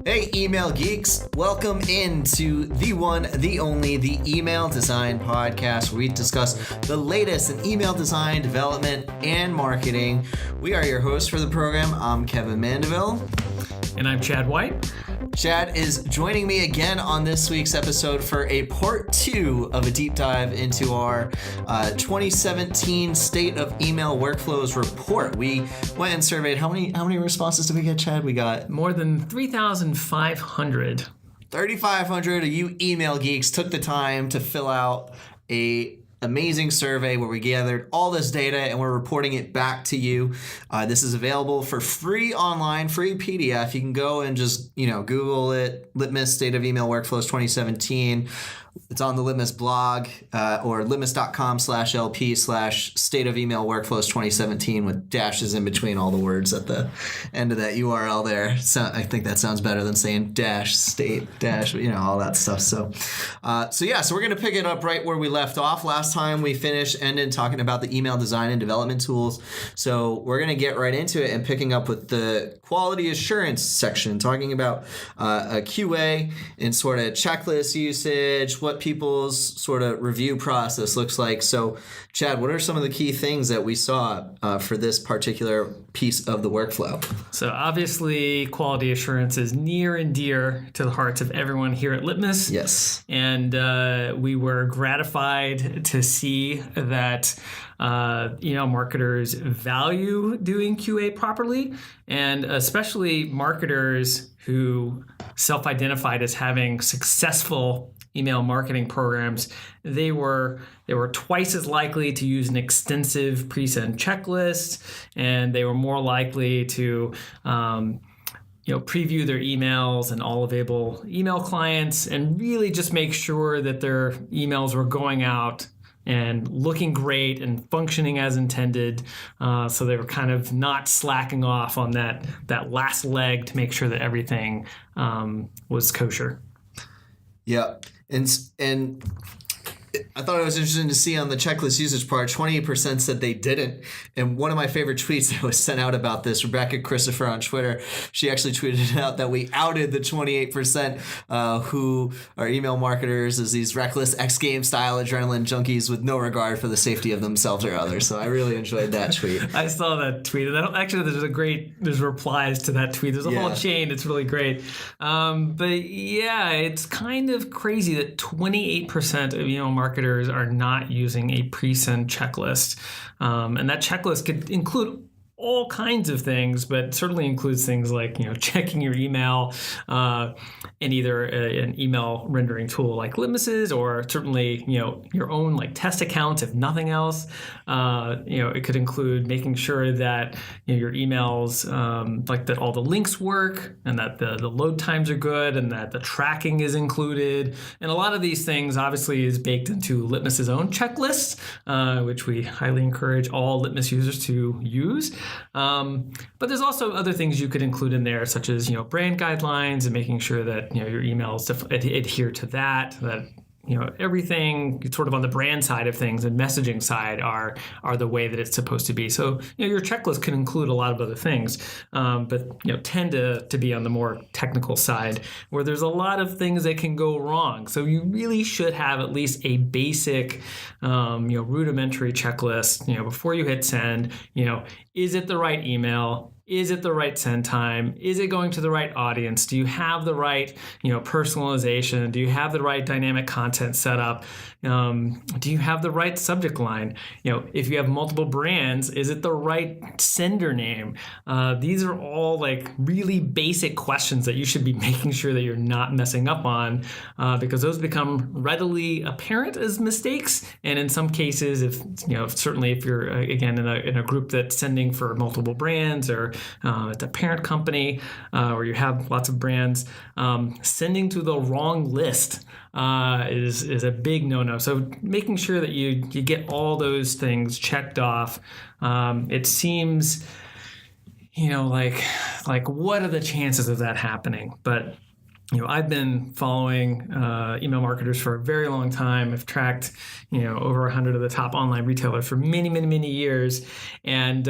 Hey, email geeks. Welcome into the one, the only, the Email Design Podcast, where we discuss the latest in email design, development, and marketing. We are your hosts for the program. I'm Kevin Mandeville. And I'm Chad White. Chad is joining me again on this week's episode for a part 2 of a deep dive into our 2017 State of Email Workflows report. We went and surveyed how many responses did we get, Chad? We got more than 3,500. 3,500 of you email geeks took the time to fill out a amazing survey where we gathered all this data and we're reporting it back to you. This is available for free online, free PDF. You can go and just, Google it, Litmus State of Email Workflows 2017. It's on the Litmus blog or litmus.com/LP/State of Email Workflows 2017 with dashes in between all the words at the end of that URL there. So I think that sounds better than saying dash state dash, all that stuff. So we're going to pick it up right where we left off. Last time we ended talking about the email design and development tools. So we're going to get right into it and picking up with the quality assurance section, talking about a QA and sort of checklist usage, what people's sort of review process looks like. So, Chad, what are some of the key things that we saw for this particular piece of the workflow? So obviously, quality assurance is near and dear to the hearts of everyone here at Litmus. Yes. And we were gratified to see that marketers value doing QA properly, and especially marketers who self-identified as having successful email marketing programs. They were twice as likely to use an extensive pre-send checklist, and they were more likely to preview their emails and all available email clients and really just make sure that their emails were going out and looking great and functioning as intended. So they were kind of not slacking off on that last leg to make sure that everything was kosher. Yeah. And I thought it was interesting to see on the checklist usage part, 28% said they didn't. And one of my favorite tweets that was sent out about this, Rebecca Christopher on Twitter, she actually tweeted out that we outed the 28% who are email marketers as these reckless X Games style adrenaline junkies with no regard for the safety of themselves or others. So I really enjoyed that tweet. I saw that tweet. There's replies to that tweet. There's a whole chain. It's really great. But yeah, it's kind of crazy that 28% of email marketers are not using a pre-send checklist. And that checklist could include all kinds of things, but certainly includes things like, checking your email in either an email rendering tool like Litmus's, or certainly, your own like test accounts, if nothing else. It could include making sure that your emails, like that all the links work and that the load times are good and that the tracking is included. And a lot of these things obviously is baked into Litmus's own checklist, which we highly encourage all Litmus users to use. But there's also other things you could include in there, such as, brand guidelines and making sure that, your emails adhere to that everything sort of on the brand side of things and messaging side are the way that it's supposed to be. So, your checklist can include a lot of other things, but, tend to be on the more technical side where there's a lot of things that can go wrong. So you really should have at least a basic, rudimentary checklist, before you hit send. Is it the right email? Is it the right send time? Is it going to the right audience? Do you have the right, personalization? Do you have the right dynamic content set up? Do you have the right subject line? If you have multiple brands, is it the right sender name? These are all like really basic questions that you should be making sure that you're not messing up on, because those become readily apparent as mistakes. And in some cases, certainly if you're again in a group that's sending for multiple brands, or it's a parent company, or you have lots of brands, sending to the wrong list is a big no-no. So making sure that you get all those things checked off. It seems, like what are the chances of that happening? But I've been following email marketers for a very long time. I've tracked, over 100 of the top online retailers for many, many, many years. And,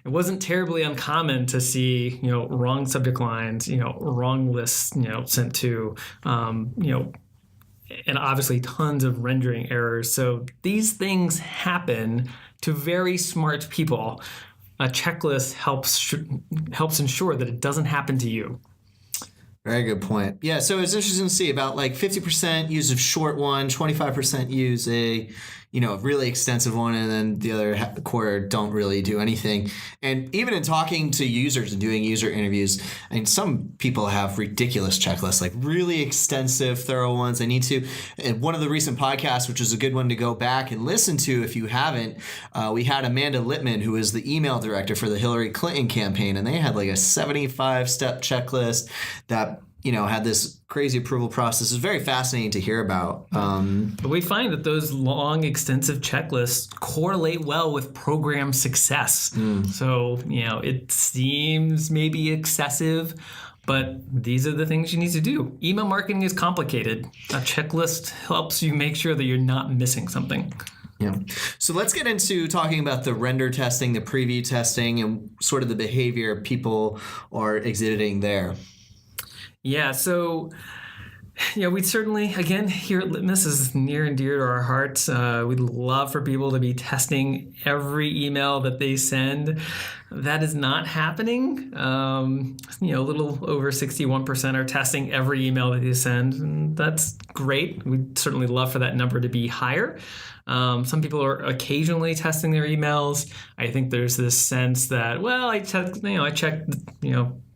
it wasn't terribly uncommon to see, wrong subject lines, wrong lists, sent to, and obviously tons of rendering errors. So these things happen to very smart people. A checklist helps ensure that it doesn't happen to you. Very good point. Yeah, so it's interesting to see about like 50% use a short one, 25% use a, really extensive one, and then the other quarter don't really do anything. And even in talking to users and doing user interviews, some people have ridiculous checklists, like really extensive, thorough ones. They need to. And one of the recent podcasts, which is a good one to go back and listen to if you haven't, we had Amanda Litman, who is the email director for the Hillary Clinton campaign, and they had like a 75-step checklist that had this crazy approval process. It's very fascinating to hear about. But we find that those long, extensive checklists correlate well with program success. So, it seems maybe excessive, but these are the things you need to do. Email marketing is complicated. A checklist helps you make sure that you're not missing something. Yeah. So let's get into talking about the render testing, the preview testing, and sort of the behavior people are exhibiting there. Yeah, so we certainly, again, here at Litmus is near and dear to our hearts. We'd love for people to be testing every email that they send. That is not happening. A little over 61% are testing every email that they send, and that's great. We'd certainly love for that number to be higher. Some people are occasionally testing their emails. I think there's this sense that, I checked,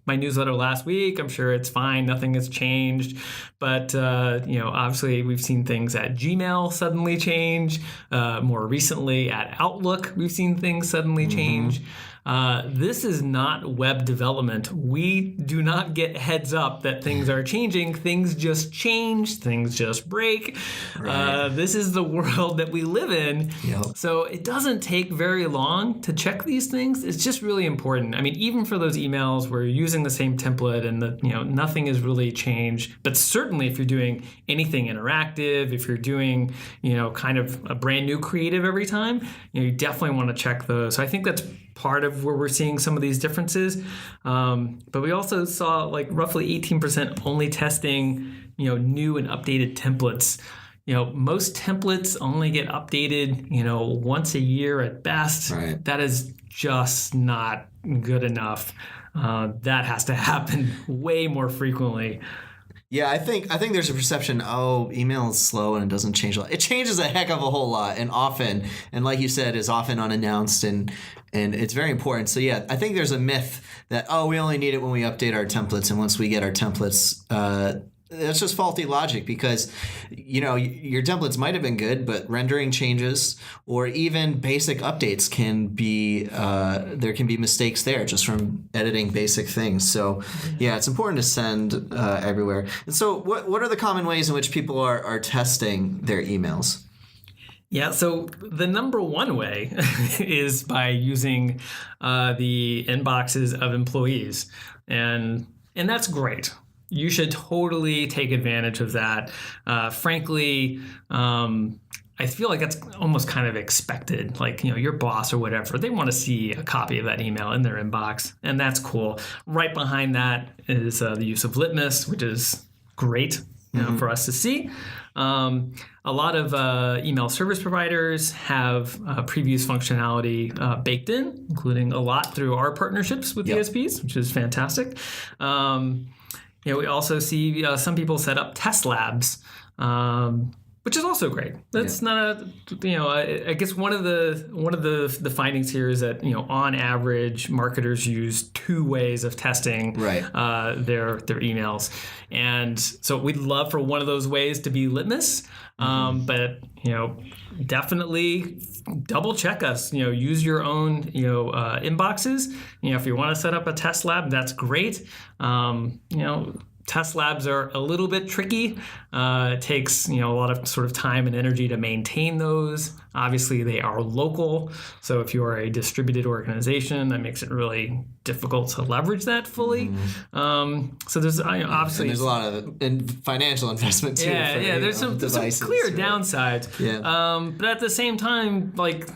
my newsletter last week. I'm sure it's fine. Nothing has changed. But, obviously we've seen things at Gmail suddenly change. More recently at Outlook, we've seen things suddenly change. This is not web development. We do not get heads up that things are changing. Things just change. Things just break. Right. This is the world that we live in. Yep. So it doesn't take very long to check these things. It's just really important. Even for those emails where you're using the same template and nothing has really changed. But certainly if you're doing anything interactive, if you're doing, kind of a brand new creative every time, you definitely want to check those. So I think that's part of where we're seeing some of these differences. But we also saw like roughly 18% only testing, new and updated templates. Most templates only get updated, once a year at best. Right. That is just not good enough. That has to happen way more frequently. Yeah, I think there's a perception, email is slow and it doesn't change a lot. It changes a heck of a whole lot and often, and like you said, is often unannounced and it's very important. So yeah, I think there's a myth that, we only need it when we update our templates, and once we get our templates, that's just faulty logic because, your templates might have been good, but rendering changes or even basic updates can be, there can be mistakes there just from editing basic things. So yeah, it's important to send everywhere. And so what are the common ways in which people are testing their emails? Yeah, so the number one way is by using the inboxes of employees. And that's great. You should totally take advantage of that. Frankly, I feel like that's almost kind of expected. Like, your boss or whatever, they want to see a copy of that email in their inbox, and that's cool. Right behind that is the use of Litmus, which is great for us to see. A lot of email service providers have previews functionality baked in, including a lot through our partnerships with DSPs, which is fantastic. We also see some people set up test labs, which is also great. That's not I guess one of the findings here is that on average marketers use 2 ways of testing their emails, and so we'd love for one of those ways to be Litmus, but definitely double check us. Use your own inboxes. If you want to set up a test lab, that's great. Test labs are a little bit tricky. It takes a lot of sort of time and energy to maintain those. Obviously, they are local. So if you are a distributed organization, that makes it really difficult to leverage that fully. So there's obviously... And there's a lot of financial investment too. There's some clear downsides. Yeah. But at the same time, like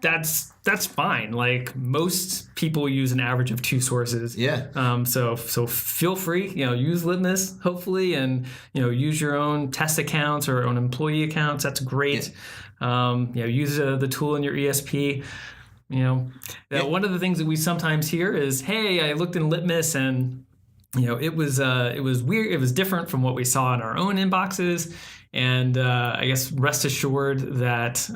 that's fine. Like most people use an average of 2 sources. Yeah. So feel free, use Litmus hopefully, and use your own test accounts or own employee accounts. That's great. Use the tool in your ESP. One of the things that we sometimes hear is, "Hey, I looked in Litmus and it was weird. It was different from what we saw in our own inboxes." And I guess rest assured that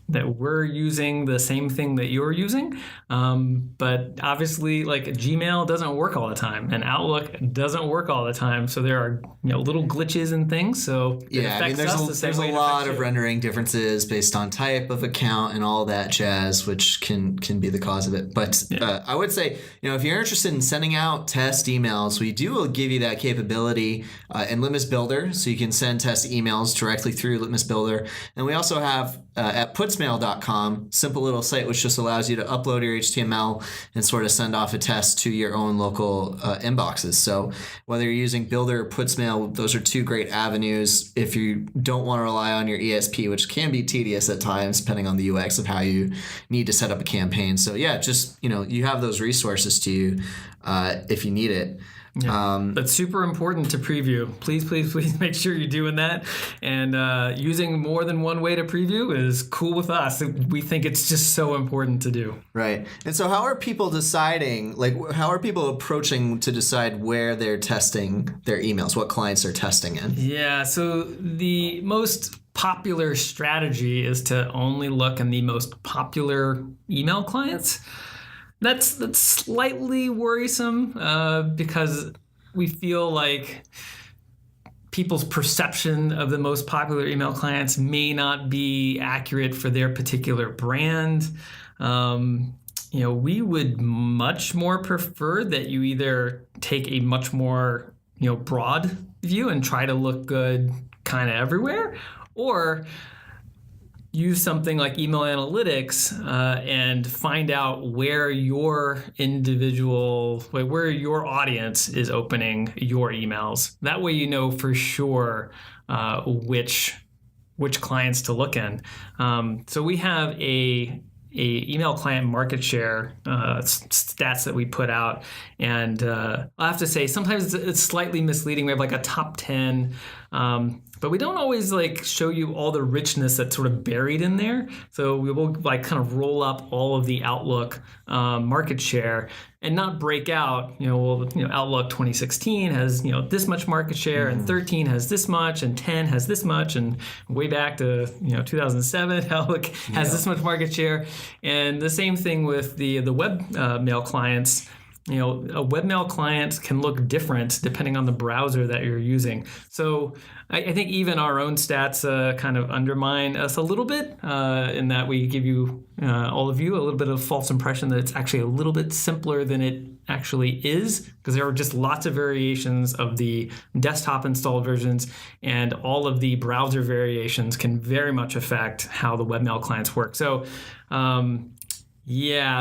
that we're using the same thing that you're using. But obviously, like Gmail doesn't work all the time, and Outlook doesn't work all the time. So there are little glitches and things. So there's a lot of rendering differences based on type of account and all that jazz, which can be the cause of it. But I would say, if you're interested in sending out test emails, we will give you that capability in Litmus Builder, so you can send test emails directly through Litmus Builder. And we also have at putsmail.com, simple little site which just allows you to upload your HTML and sort of send off a test to your own local inboxes. So whether you're using Builder or Putsmail, those are 2 great avenues if you don't want to rely on your ESP, which can be tedious at times depending on the UX of how you need to set up a campaign. So just you have those resources to you if you need it. Yeah. But super important to preview. Please make sure you're doing that. And using more than one way to preview is cool with us. We think it's just so important to do. Right. And so how are people deciding, how are people approaching to decide where they're testing their emails, what clients they're testing in? Yeah. So the most popular strategy is to only look in the most popular email clients. That's slightly worrisome because we feel like people's perception of the most popular email clients may not be accurate for their particular brand. We would much more prefer that you either take a much more broad view and try to look good kind of everywhere, or use something like email analytics and find out where your audience is opening your emails. That way for sure which clients to look in. So we have a email client market share stats that we put out, and I have to say sometimes it's slightly misleading. We have like a top 10, but we don't always show you all the richness that's sort of buried in there. So we will kind of roll up all of the Outlook market share and not break out. Outlook 2016 has this much market share, and 13 has this much, and 10 has this much, and way back to 2007, Outlook has this much market share, and the same thing with the web mail clients. A webmail client can look different depending on the browser that you're using. So I think even our own stats kind of undermine us a little bit in that we give you, all of you, a little bit of false impression that it's actually a little bit simpler than it actually is, because there are just lots of variations of the desktop installed versions, and all of the browser variations can very much affect how the webmail clients work. So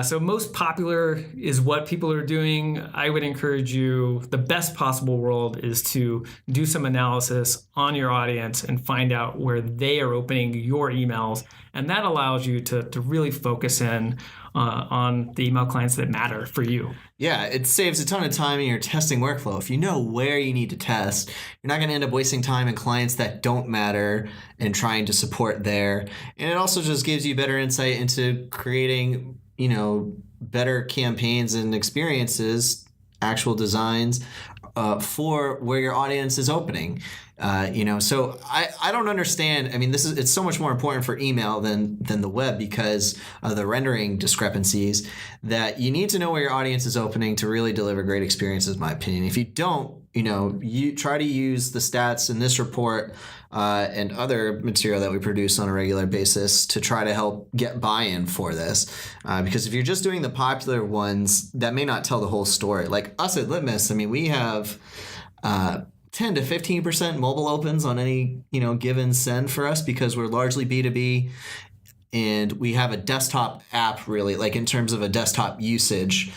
so most popular is what people are doing. I would encourage you, the best possible world is to do some analysis on your audience and find out where they are opening your emails. And that allows you to really focus in on the email clients that matter for you. Yeah, it saves a ton of time in your testing workflow. If you know where you need to test, you're not going to end up wasting time in clients that don't matter and trying to support there. And it also just gives you better insight into creating, better campaigns and experiences, actual designs for where your audience is opening. So I don't understand. I mean, it's so much more important for email than the web because of the rendering discrepancies, that you need to know where your audience is opening to really deliver great experiences, in my opinion. If you don't, you try to use the stats in this report and other material that we produce on a regular basis to try to help get buy-in for this. Because if you're just doing the popular ones, that may not tell the whole story. Like us at Litmus, I mean, we have 10 to 15% mobile opens on any, given send for us because we're largely B2B. And we have a desktop app, really, like in terms of a desktop usage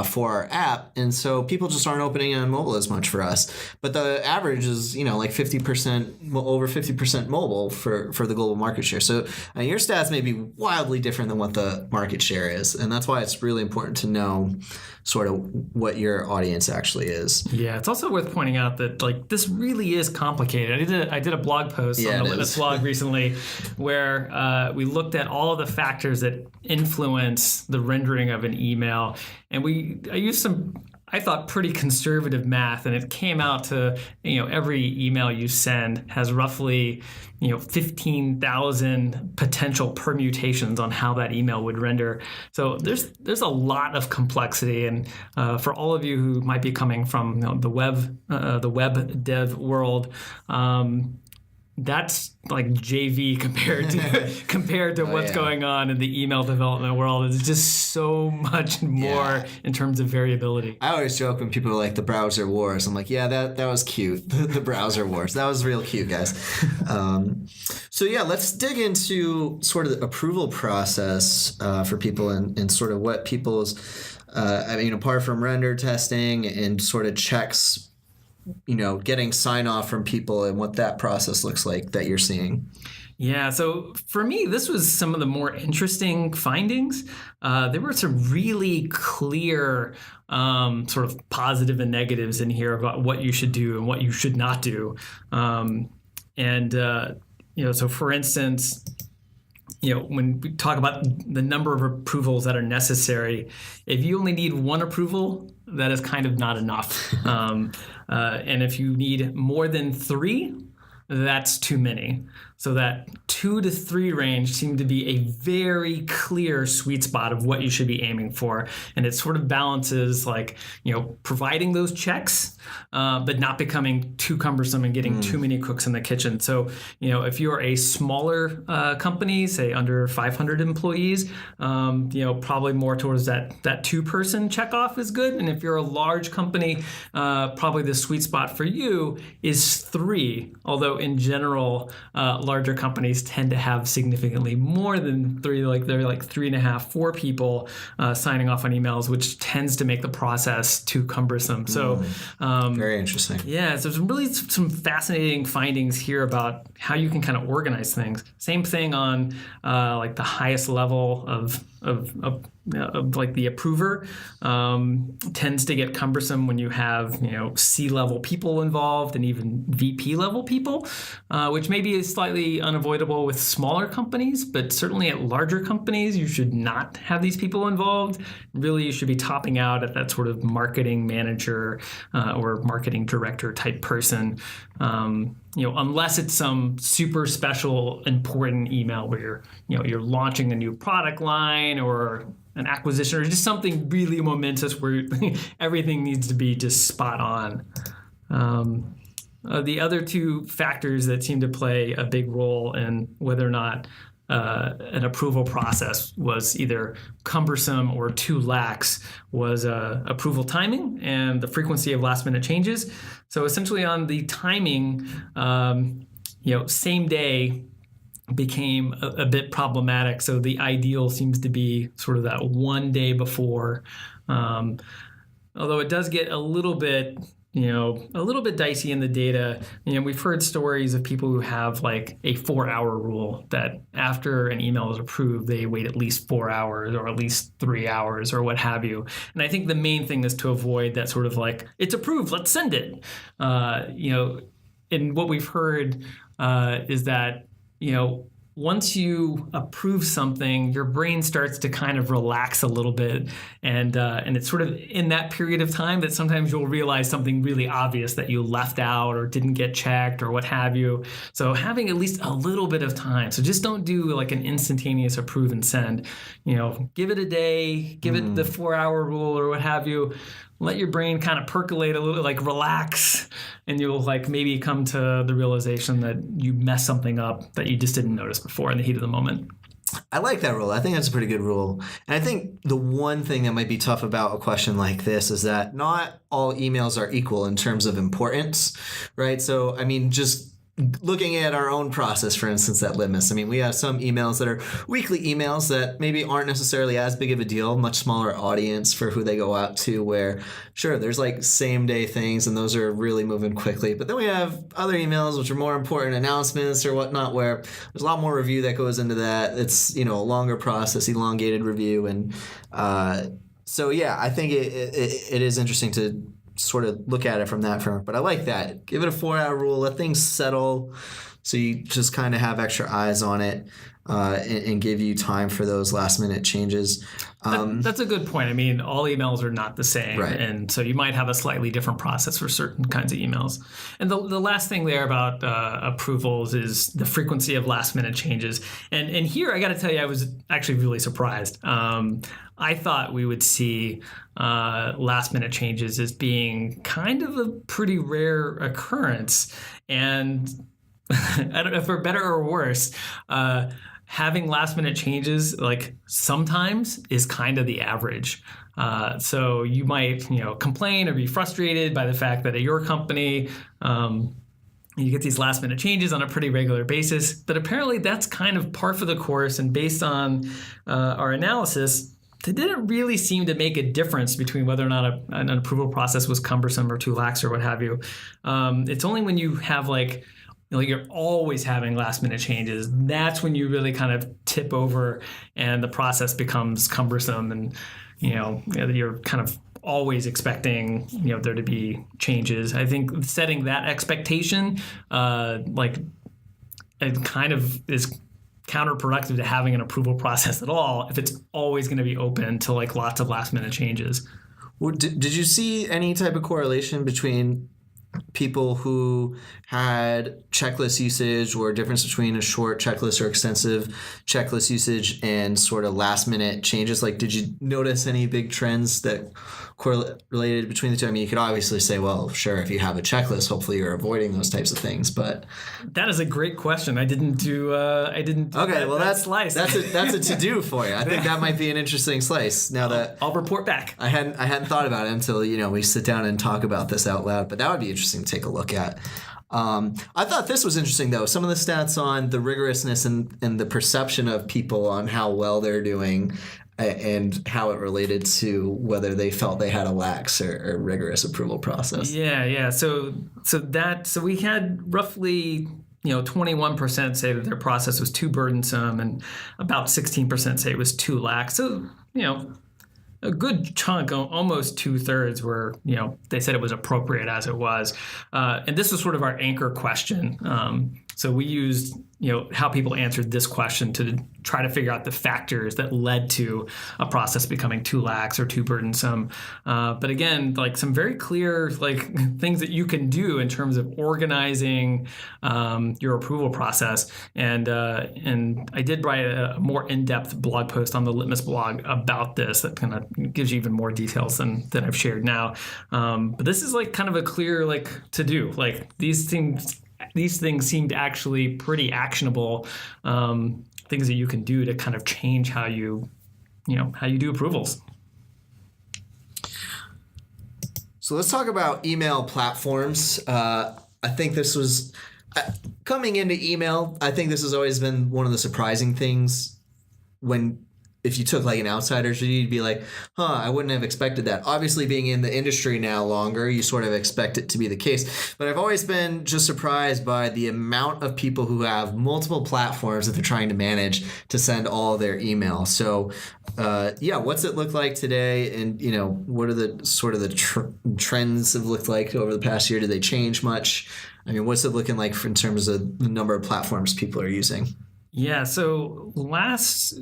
for our app. And so people just aren't opening on mobile as much for us. But the average is, like 50%, over 50% mobile for the global market share. So your stats may be wildly different than what the market share is. And that's why it's really important to know sort of what your audience actually is. Yeah, it's also worth pointing out that this really is complicated. I did a blog post on the Litmus blog recently where we looked at all of the factors that influence the rendering of an email, and I used some, I thought, pretty conservative math, and it came out to, every email you send has roughly 15,000 potential permutations on how that email would render. So there's a lot of complexity, and for all of you who might be coming from the web dev world, that's like JV compared to what's going on in the email development world. It's just so much more in terms of variability. I always joke when people are like the browser wars. I'm like, yeah, that was cute. The browser wars. That was real cute, guys. So let's dig into sort of the approval process for people and sort of what people's, apart from render testing and sort of checks, getting sign off from people and what that process looks like that you're seeing. Yeah, so for me, this was some of the more interesting findings. There were some really clear sort of positive and negatives in here about what you should do and what you should not do. So for instance, when we talk about the number of approvals that are necessary, if you only need one approval, that is kind of not enough. And if you need more than 3, that's too many. So that 2 to 3 range seemed to be a very clear sweet spot of what you should be aiming for. And it sort of balances providing those checks, but not becoming too cumbersome and getting too many cooks in the kitchen. So, if you're a smaller company, say under 500 employees, probably more towards that 2-person checkoff is good. And if you're a large company, probably the sweet spot for you is 3. Although in general, larger companies tend to have significantly more than 3, they're 3.5, 4 people signing off on emails, which tends to make the process too cumbersome. So very interesting. Yeah, so there's some fascinating findings here about how you can kind of organize things. Same thing on the highest level of the approver tends to get cumbersome when you have C-level people involved and even VP level people, which maybe is slightly unavoidable with smaller companies, but certainly at larger companies you should not have these people involved. Really, you should be topping out at that sort of marketing manager or marketing director type person. Unless it's some super special important email where you're launching a new product line or an acquisition or just something really momentous where everything needs to be just spot on. The other 2 factors that seem to play a big role in whether or not an approval process was either cumbersome or too lax was approval timing and the frequency of last-minute changes. So essentially on the timing, same day became a bit problematic. So the ideal seems to be sort of that 1 day before. Although it does get a little bit dicey in the data. We've heard stories of people who have like a 4-hour rule that after an email is approved, they wait at least 4 hours or at least 3 hours or what have you. And I think the main thing is to avoid that sort of it's approved, let's send it. And what we've heard is that, once you approve something, your brain starts to kind of relax a little bit. And it's sort of in that period of time that sometimes you'll realize something really obvious that you left out or didn't get checked or what have you. So having at least a little bit of time. So just don't do like an instantaneous approve and send. Give it a day, give it the 4-hour rule or what have you. Let your brain kind of percolate a little, relax, and you'll maybe come to the realization that you messed something up that you just didn't notice before in the heat of the moment. I like that rule. I think that's a pretty good rule. And I think the one thing that might be tough about a question like this is that not all emails are equal in terms of importance, right? So, I mean, just looking at our own process, for instance, at Litmus, I mean, we have some emails that are weekly emails that maybe aren't necessarily as big of a deal, much smaller audience for who they go out to, where, sure, there's like same day things and those are really moving quickly. But then we have other emails which are more important, announcements or whatnot, where there's a lot more review that goes into that. It's, a longer process, elongated review. And so, yeah, I think it is interesting to sort of look at it from that front. But I like that. Give it a 4-hour rule. Let things settle so you just kind of have extra eyes on it and give you time for those last minute changes. That's a good point. I mean, all emails are not the same. Right. And so you might have a slightly different process for certain kinds of emails. And the last thing there about approvals is the frequency of last minute changes. And here, I got to tell you, I was actually really surprised. I thought we would see last minute changes as being kind of a pretty rare occurrence. And I don't know, for better or worse, having last minute changes like sometimes is kind of the average. So you might, complain or be frustrated by the fact that at your company, you get these last minute changes on a pretty regular basis. But apparently that's kind of par for the course. And based on our analysis, they didn't really seem to make a difference between whether or not an approval process was cumbersome or too lax or what have you. It's only when you have you're always having last minute changes. That's when you really kind of tip over and the process becomes cumbersome and, you're kind of always expecting, there to be changes. I think setting that expectation, it kind of is counterproductive to having an approval process at all if it's always going to be open to lots of last minute changes. Well, did you see any type of correlation between people who had checklist usage or difference between a short checklist or extensive checklist usage and sort of last minute changes? Did you notice any big trends that correlated between the two? I mean, you could obviously say, well, sure, if you have a checklist, hopefully you're avoiding those types of things, but that is a great question. I didn't do okay, well, that slice. That's a to-do for you. I think that might be an interesting slice. Now that I'll report back. I hadn't thought about it until we sit down and talk about this out loud, but that would be interesting to take a look at. I thought this was interesting, though. Some of the stats on the rigorousness and the perception of people on how well they're doing and how it related to whether they felt they had a lax or rigorous approval process. Yeah. So we had roughly 21% say that their process was too burdensome, and about 16% say it was too lax. So a good chunk, almost 2/3 were, they said it was appropriate as it was. And this was sort of our anchor question. So we used, how people answered this question to try to figure out the factors that led to a process becoming too lax or too burdensome. But again, some very clear things that you can do in terms of organizing your approval process. And I did write a more in-depth blog post on the Litmus blog about this that kind of gives you even more details than I've shared now. But this is kind of a clear to do. These things seemed actually pretty actionable things that you can do to kind of change how you do approvals. So let's talk about email platforms. I think this was coming into email. I think this has always been one of the surprising things if you took an outsider's view, you'd be like, I wouldn't have expected that. Obviously, being in the industry now longer, you sort of expect it to be the case. But I've always been just surprised by the amount of people who have multiple platforms that they're trying to manage to send all their email. So, what's it look like today? And, what are the sort of the trends have looked like over the past year? Did they change much? I mean, what's it looking like in terms of the number of platforms people are using? Yeah, so last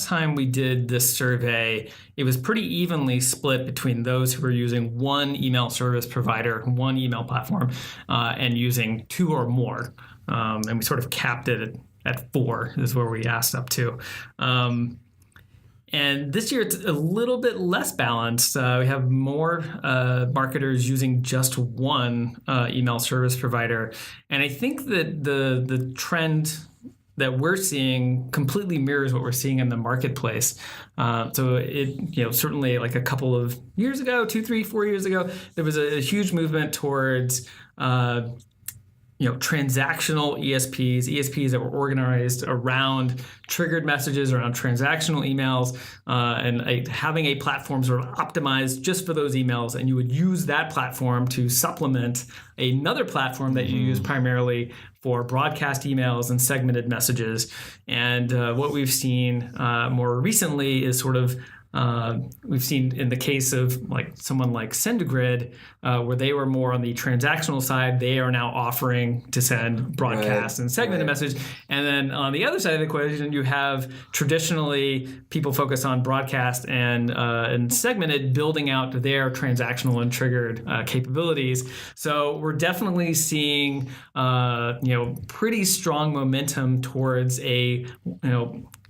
time we did this survey, it was pretty evenly split between those who were using one email service provider, one email platform, and using two or more. And we sort of capped it at 4 is where we asked up to. And this year it's a little bit less balanced. We have more marketers using just one email service provider. And I think that the trend that we're seeing completely mirrors what we're seeing in the marketplace. So it, certainly like a couple of years ago, 2, 3, 4 years ago, there was a huge movement towards transactional ESPs that were organized around triggered messages, around transactional emails, and having a platform sort of optimized just for those emails. And you would use that platform to supplement another platform that you use primarily for broadcast emails and segmented messages. And what we've seen more recently is sort of we've seen in the case of like someone like SendGrid, where they were more on the transactional side, they are now offering to send broadcast and segmented message. And then on the other side of the equation, you have traditionally people focus on broadcast and segmented, building out their transactional and triggered capabilities. So we're definitely seeing pretty strong momentum towards an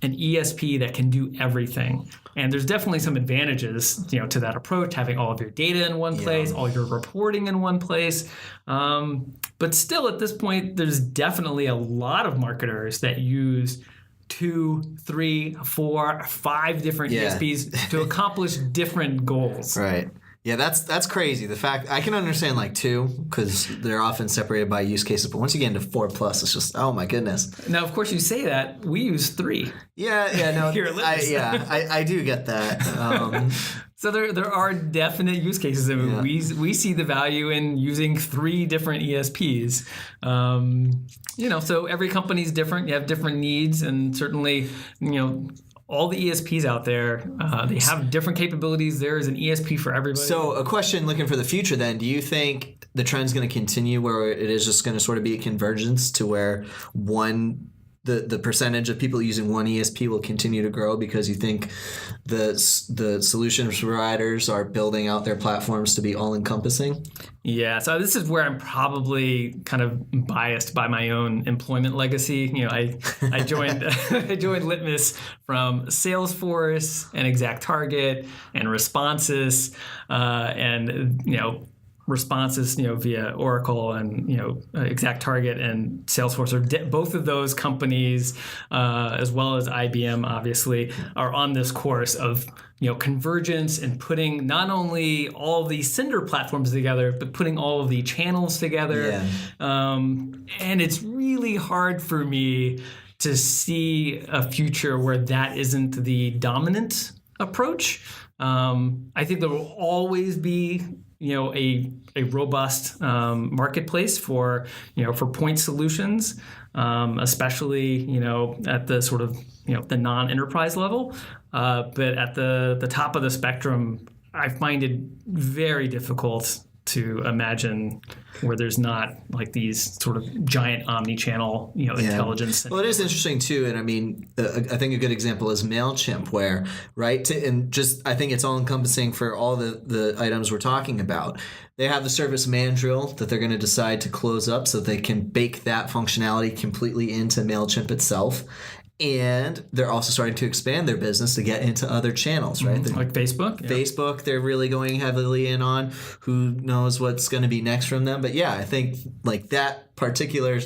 ESP that can do everything. And there's definitely some advantages, to that approach, having all of your data in one place, all your reporting in one place. But still, at this point, there's definitely a lot of marketers that use 2, 3, 4, 5 different ESPs to accomplish different goals. Right. Yeah, that's crazy. The fact I can understand like 2 because they're often separated by use cases, but once you get into 4+, it's just oh my goodness. Now, of course, you say that we use 3. No, Here at Litmus. I do get that. So there are definite use cases. I mean, we see the value in using 3 different ESPs. So every company's different. You have different needs, and certainly, all the ESPs out there, they have different capabilities. There is an ESP for everybody. So a question looking for the future then, do you think the trend's going to continue where it is just going to sort of be a convergence to where the percentage of people using one ESP will continue to grow because you think the solutions providers are building out their platforms to be all-encompassing? Yeah, so this is where I'm probably kind of biased by my own employment legacy. I joined I joined Litmus from Salesforce and ExactTarget and Responses, Responses, via Oracle and, ExactTarget and Salesforce are both of those companies, as well as IBM, obviously, are on this course of, convergence and putting not only all of the sender platforms together, but putting all of the channels together. Yeah. And it's really hard for me to see a future where that isn't the dominant approach. I think there will always be a robust marketplace for point solutions, especially at the sort of the non-enterprise level. But at the top of the spectrum, I find it very difficult to imagine where there's not like these sort of giant omni-channel, intelligence. Well, it is interesting too, and I mean, I think a good example is MailChimp, where I think it's all encompassing for all the items we're talking about. They have the service mandrill that they're going to decide to close up so they can bake that functionality completely into MailChimp itself. And they're also starting to expand their business to get into other channels, right? Like Facebook. Yeah. Facebook, they're really going heavily in on. Who knows what's going to be next from them? But yeah, I think like that particular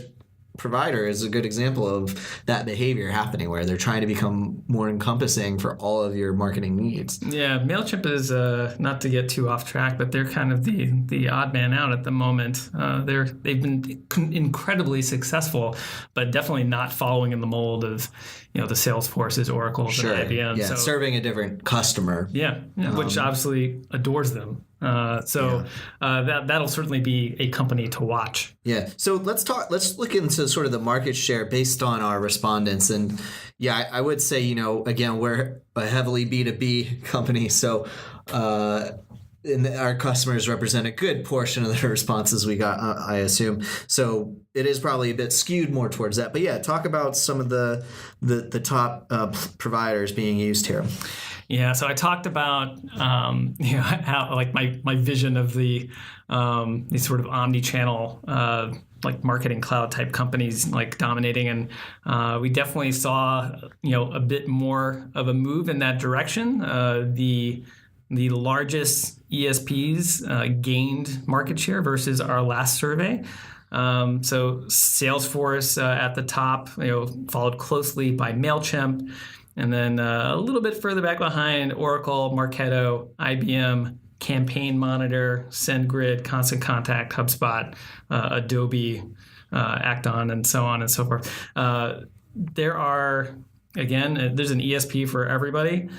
provider is a good example of that behavior happening where they're trying to become more encompassing for all of your marketing needs. Yeah, MailChimp is, not to get too off track, but they're kind of the odd man out at the moment. They've been incredibly successful, but definitely not following in the mold of the Salesforces, Oracles, and IBM. Yeah, so, serving a different customer. Yeah, which obviously adores them. That'll certainly be a company to watch. Yeah. So let's look into sort of the market share based on our respondents. And yeah, I would say, again, we're a heavily B2B company. So our customers represent a good portion of the responses we got, I assume. So it is probably a bit skewed more towards that. But yeah, talk about some of the top providers being used here. Yeah, so I talked about how like my vision of these sort of omni-channel like marketing cloud type companies like dominating, and we definitely saw a bit more of a move in that direction. The largest ESPs gained market share versus our last survey. So Salesforce at the top, followed closely by MailChimp, and then a little bit further back behind, Oracle, Marketo, IBM, Campaign Monitor, SendGrid, Constant Contact, HubSpot, Adobe, Acton, and so on and so forth. There are, again, there's an ESP for everybody.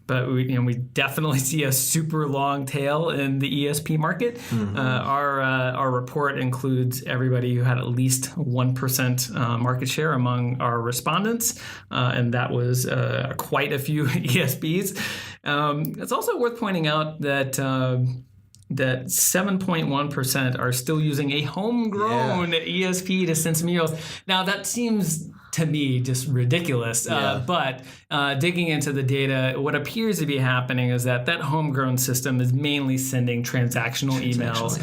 But we definitely see a super long tail in the ESP market. Mm-hmm. Our report includes everybody who had at least 1% market share among our respondents, and that was quite a few ESPs. It's also worth pointing out that 7.1% are still using a homegrown ESP to send some emails. Now that seems to me just ridiculous, but digging into the data, what appears to be happening is that homegrown system is mainly sending transactional emails.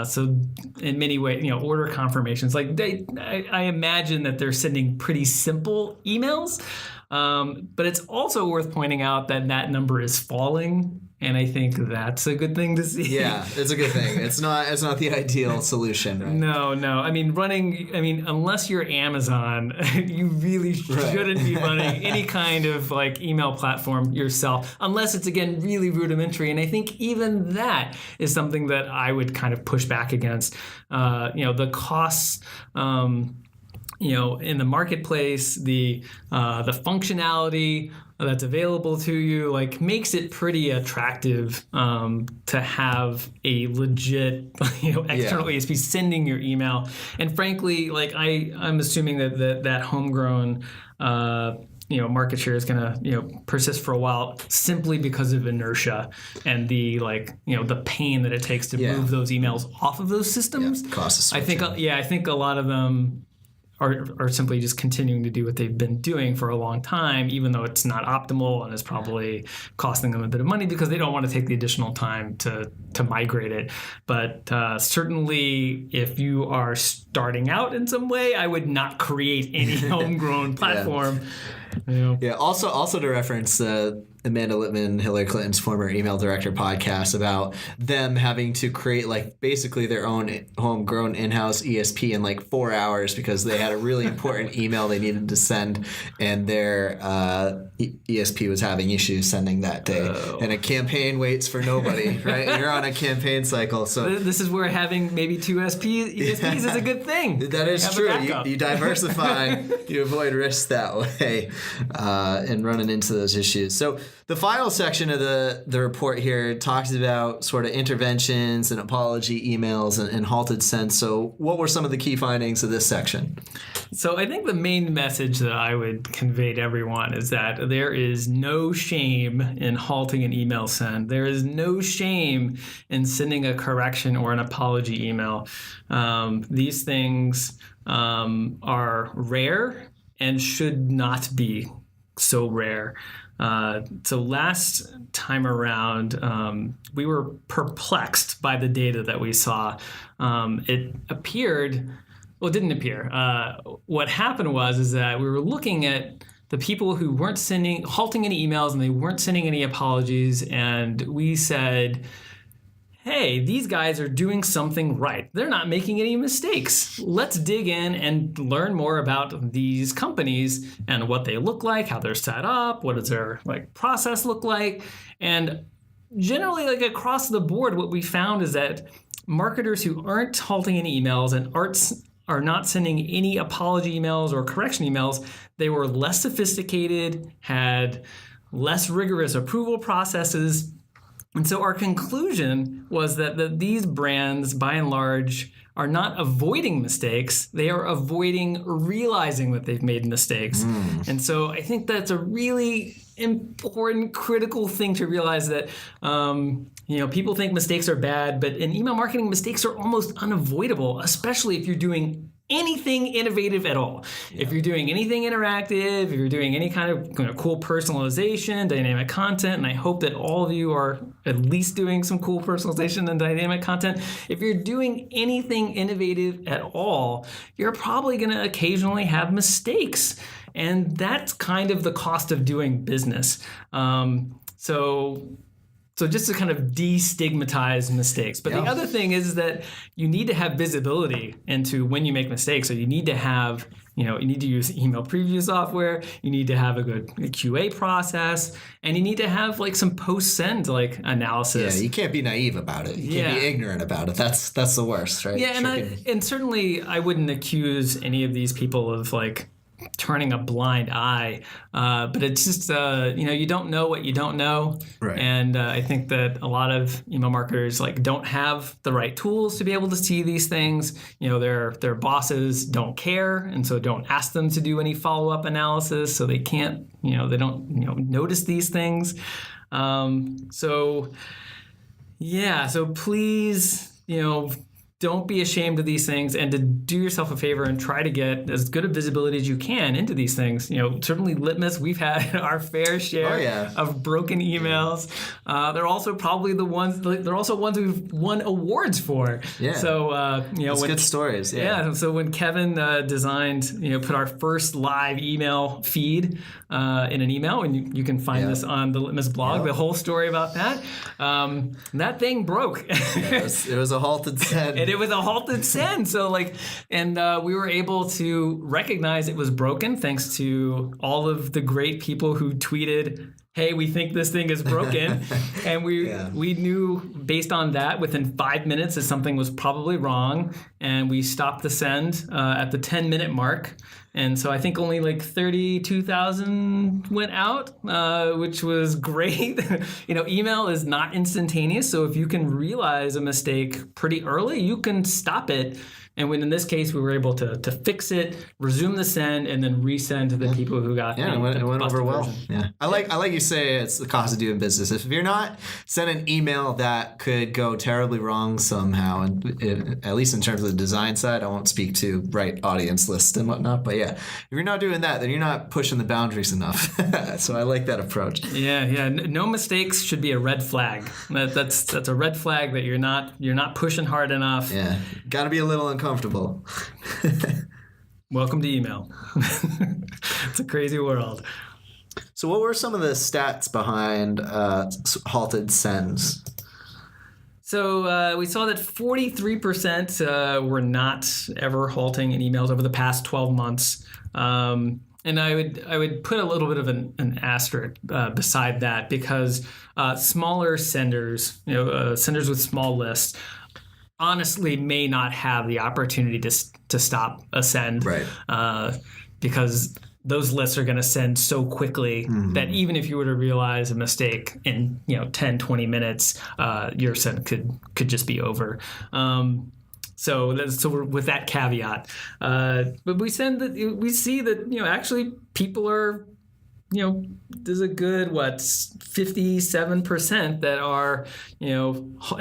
So in many ways, order confirmations, like I imagine that they're sending pretty simple emails. But it's also worth pointing out that number is falling, and I think that's a good thing to see. Yeah, it's a good thing. It's not the ideal solution, right? No. Unless you're Amazon, you really shouldn't be running any kind of email platform yourself, unless it's, again, really rudimentary. And I think even that is something that I would kind of push back against. The costs. In the marketplace, the functionality that's available to you makes it pretty attractive to have a legit external ESP sending your email. And frankly, I'm assuming that homegrown market share is going to persist for a while simply because of inertia and the the pain that it takes to move those emails off of those systems. Cost of I think a lot of them are simply just continuing to do what they've been doing for a long time, even though it's not optimal and is probably costing them a bit of money because they don't want to take the additional time to migrate it. But certainly, if you are starting out in some way, I would not create any homegrown platform. Also to reference Amanda Litman, Hillary Clinton's former email director podcast about them having to create basically their own homegrown in-house ESP in 4 hours because they had a really important email they needed to send, and their ESP was having issues sending that day. And a campaign waits for nobody, right? You're on a campaign cycle, so this is where having maybe two ESPs is a good thing. That is true. You diversify, you avoid risks that way, and running into those issues. So the final section of the report here talks about sort of interventions and apology emails and halted sends. So what were some of the key findings of this section? So I think the main message that I would convey to everyone is that there is no shame in halting an email send. There is no shame in sending a correction or an apology email. These things are rare and should not be so rare. So last time around, we were perplexed by the data that we saw. It didn't appear. What happened was that we were looking at the people who weren't halting any emails, and they weren't sending any apologies, and we said, hey, these guys are doing something right. They're not making any mistakes. Let's dig in and learn more about these companies and what they look like, how they're set up, what does their process look like. And generally, across the board, what we found is that marketers who aren't halting any emails and are not sending any apology emails or correction emails, they were less sophisticated, had less rigorous approval processes. And so our conclusion was that these brands, by and large, are not avoiding mistakes. They are avoiding realizing that they've made mistakes. And so I think that's a really important, critical thing to realize, that people think mistakes are bad, but in email marketing, mistakes are almost unavoidable, especially if you're doing anything innovative at all. Yeah. If you're doing anything interactive, if you're doing any kind of cool personalization, dynamic content, and I hope that all of you are at least doing some cool personalization and dynamic content. If you're doing anything innovative at all, you're probably going to occasionally have mistakes. And that's kind of the cost of doing business. So So just to kind of destigmatize mistakes. But the other thing is that you need to have visibility into when you make mistakes. So you need to have, you need to use email preview software. You need to have a good QA process, and you need to have like some post-send like analysis. Yeah, you can't be naive about it. You can't be ignorant about it. That's the worst, right? Yeah, and certainly I wouldn't accuse any of these people of like turning a blind eye, but it's just you don't know what you don't know, right. And I think that a lot of email marketers like don't have the right tools to be able to see these things. Their bosses don't care, and so don't ask them to do any follow-up analysis, so they can't they don't notice these things. So please don't be ashamed of these things, and to do yourself a favor and try to get as good a visibility as you can into these things. Certainly Litmus, we've had our fair share of broken emails. They're also probably they're also ones we've won awards for. Yeah. So, it's good stories. Yeah. So when Kevin designed, put our first live email feed in an email, and you can find this on the Litmus blog, the whole story about that. That thing broke. It was a halted send. And it was a halted send. So we were able to recognize it was broken thanks to all of the great people who tweeted, hey, we think this thing is broken. And we knew based on that within 5 minutes that something was probably wrong. And we stopped the send at the 10-minute mark. And so I think only like 32,000 went out, which was great. Email is not instantaneous. So if you can realize a mistake pretty early, you can stop it. And in this case, we were able to fix it, resume the send, and then resend to the people who got it went over well. Yeah, I like you say it's the cost of doing business. If you're not sending an email that could go terribly wrong somehow, and at least in terms of the design side, I won't speak to right audience list and whatnot. But if you're not doing that, then you're not pushing the boundaries enough. So I like that approach. Yeah. No mistakes should be a red flag. That's a red flag that you're not pushing hard enough. Yeah, got to be a little uncomfortable. Welcome to email. It's a crazy world. So what were some of the stats behind halted sends? So we saw that 43% were not ever halting in emails over the past 12 months. And I would put a little bit of an asterisk beside that, because smaller senders, senders with small lists, honestly may not have the opportunity to stop a send, right? Because those lists are going to send so quickly that even if you were to realize a mistake in 10, 20 minutes, your send could just be over. So we're with that caveat, but we see that actually people are. There's a good 57% that are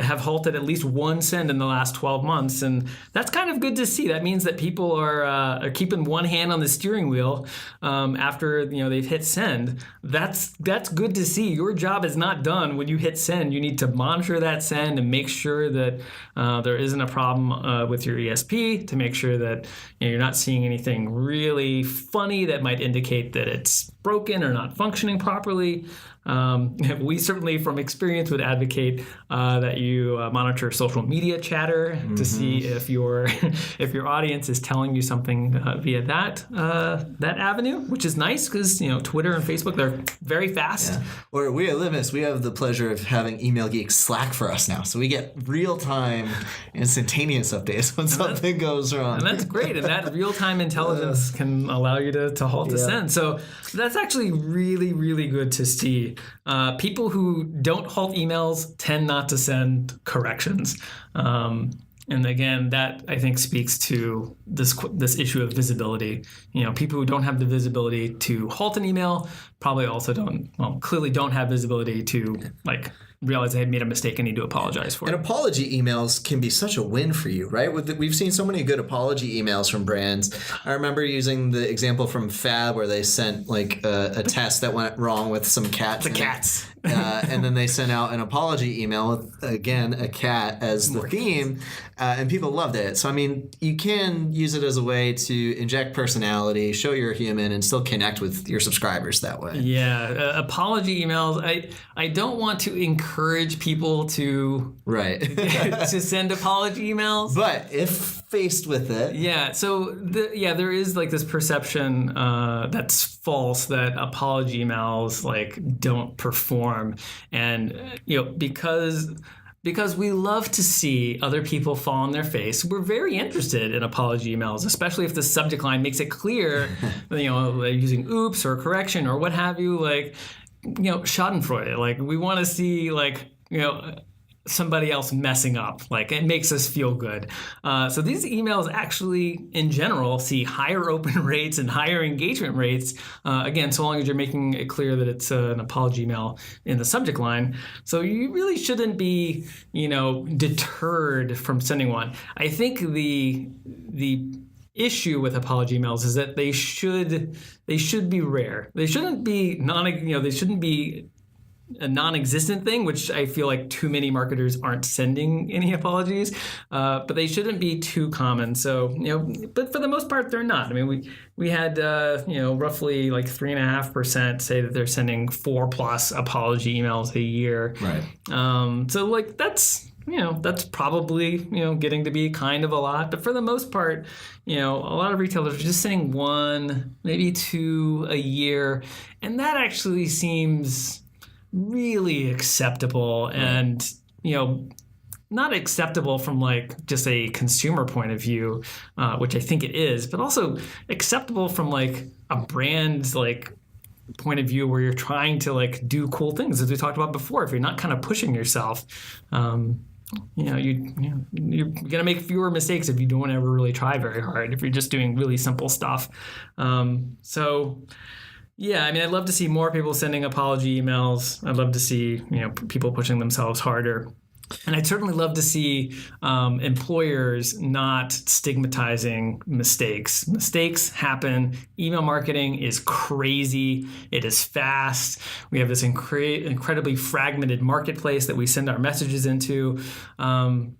have halted at least one send in the last 12 months, and that's kind of good to see. That means that people are keeping one hand on the steering wheel after they've hit send. That's good to see. Your job is not done when you hit send. You need to monitor that send and make sure that there isn't a problem with your ESP, to make sure that you're not seeing anything really funny that might indicate that it's broken or not functioning properly. We certainly, from experience, would advocate that you monitor social media chatter to see if your audience is telling you something via that avenue, which is nice because Twitter and Facebook, they're very fast. Yeah. Or we at Litmus, we have the pleasure of having Email Geeks Slack for us now, so we get real-time, instantaneous updates when something goes wrong. And that's great, and that real-time intelligence can allow you to halt the send. So that's actually really, really good to see. People who don't halt emails tend not to send corrections. And again, that I think speaks to this issue of visibility. People who don't have the visibility to halt an email probably also clearly don't have visibility to realize they had made a mistake and need to apologize for it. And apology emails can be such a win for you, right? We've seen so many good apology emails from brands. I remember using the example from Fab where they sent a test that went wrong with some cats. The cats. and then they sent out an apology email with, again, a cat as the theme, and people loved it. So, I mean, you can use it as a way to inject personality, show you're a human, and still connect with your subscribers that way. Yeah, apology emails. I don't want to encourage people to to send apology emails. But if faced with it, there is like this perception that's false that apology emails like don't perform, and because we love to see other people fall on their face, we're very interested in apology emails, especially if the subject line makes it clear, using oops or correction or what have you, like, schadenfreude. Like, we want to see, like, somebody else messing up. Like, it makes us feel good. So these emails actually, in general, see higher open rates and higher engagement rates. Again, so long as you're making it clear that it's an apology email in the subject line. So you really shouldn't be, deterred from sending one. I think the issue with apology emails is that they should be rare. They shouldn't be they shouldn't be a non-existent thing, which I feel like too many marketers aren't sending any apologies, but they shouldn't be too common. So, but for the most part, they're not. I mean, we had, roughly like 3.5% say that they're sending 4+ apology emails a year. Right. So like that's probably, getting to be kind of a lot. But for the most part, a lot of retailers are just sending 1, maybe 2 a year. And that actually seems really acceptable, and not acceptable from like just a consumer point of view, which I think it is, but also acceptable from like a brand like point of view where you're trying to like do cool things, as we talked about before. If you're not kind of pushing yourself, you're gonna make fewer mistakes if you don't ever really try very hard, if you're just doing really simple stuff. Yeah, I mean, I'd love to see more people sending apology emails. I'd love to see, people pushing themselves harder. And I'd certainly love to see employers not stigmatizing mistakes. Mistakes happen. Email marketing is crazy. It is fast. We have this incredibly fragmented marketplace that we send our messages into. And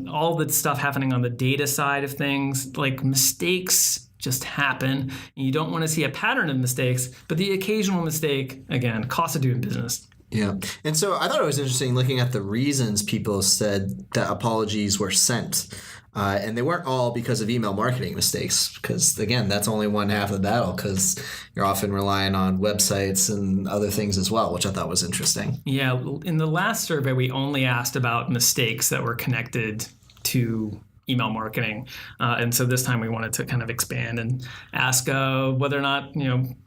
all the stuff happening on the data side of things, like mistakes just happen, and you don't want to see a pattern of mistakes, but the occasional mistake, again, cost of doing business. Yeah. And so I thought it was interesting looking at the reasons people said that apologies were sent. And they weren't all because of email marketing mistakes, because, again, that's only one half of the battle, because you're often relying on websites and other things as well, which I thought was interesting. Yeah. In the last survey, we only asked about mistakes that were connected to email marketing. And so this time we wanted to kind of expand and ask whether or not,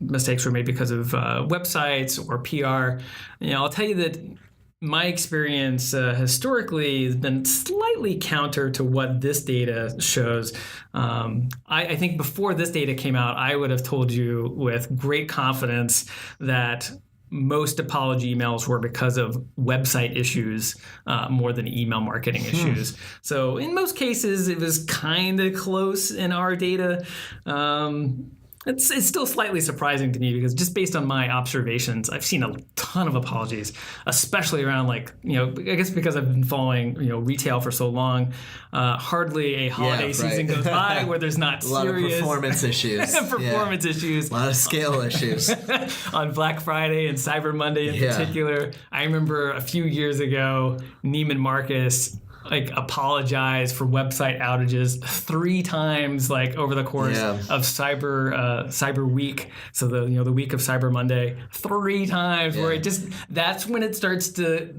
mistakes were made because of websites or PR. I'll tell you that my experience historically has been slightly counter to what this data shows. I think before this data came out, I would have told you with great confidence that most apology emails were because of website issues more than email marketing issues. So in most cases, it was kind of close in our data. It's still slightly surprising to me because just based on my observations, I've seen a ton of apologies, especially around I guess because I've been following, retail for so long, hardly a holiday season goes by where there's not serious... A lot of performance issues. Issues. A lot of scale issues. On Black Friday and Cyber Monday in particular. I remember a few years ago, Neiman Marcus apologize for website outages 3 times over the course of Cyber Week. So the week of Cyber Monday, 3 times where that's when it starts to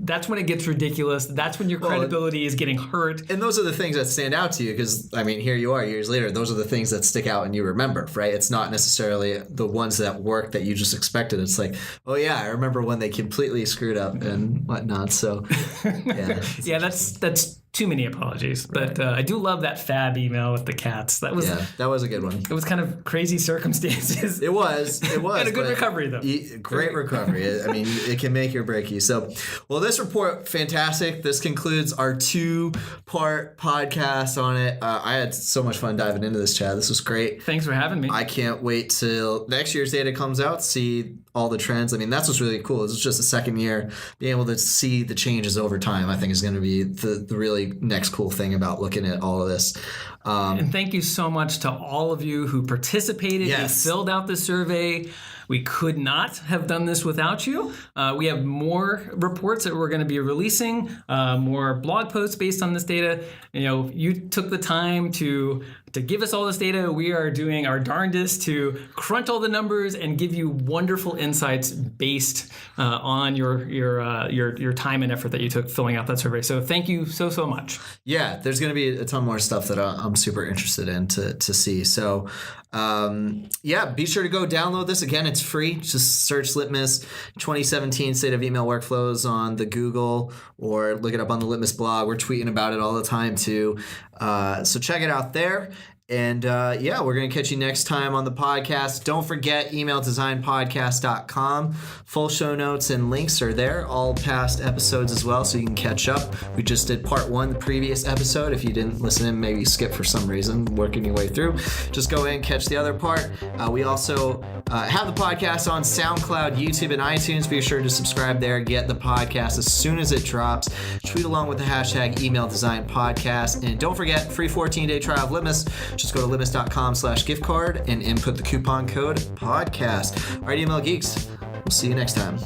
that's when it gets ridiculous. That's when your credibility is getting hurt. And those are the things that stand out to you because, I mean, here you are years later. Those are the things that stick out and you remember, right? It's not necessarily the ones that work that you just expected. It's like, oh, yeah, I remember when they completely screwed up and whatnot. So, yeah, that's too many apologies. But I do love that fab email with the cats. That was a good one. It was kind of crazy circumstances. It was. And a good recovery, though. Great recovery. I mean, it can make or break you. So, well, this report, fantastic. This concludes our 2-part podcast on it. I had so much fun diving into this, Chad. This was great. Thanks for having me. I can't wait till next year's data comes out, see all the trends. I mean, that's what's really cool. It's just the second year. Being able to see the changes over time, I think, is going to be the really next cool thing about looking at all of this. And thank you so much to all of you who participated and filled out the survey. We could not have done this without you. We have more reports that we're going to be releasing, more blog posts based on this data. You took the time to give us all this data. We are doing our darndest to crunch all the numbers and give you wonderful insights based on your time and effort that you took filling out that survey. So thank you so much. Yeah, there's going to be a ton more stuff that I'm super interested in to see. So be sure to go download this. Again, it's free. Just search Litmus 2017 State of Email Workflows on the Google, or look it up on the Litmus blog. We're tweeting about it all the time too. So check it out there. And we're going to catch you next time on the podcast. Don't forget emaildesignpodcast.com. Full show notes and links are there, all past episodes as well, so you can catch up. We just did part 1, the previous episode. If you didn't listen in, maybe skip for some reason, working your way through, just go in and catch the other part. We also have the podcast on SoundCloud, YouTube, and iTunes. Be sure to subscribe there. Get the podcast as soon as it drops. Tweet along with the hashtag emaildesignpodcast. And don't forget, free 14-day trial of Litmus. Just go to litmus.com/gift card and input the coupon code podcast. All right, email geeks, we'll see you next time.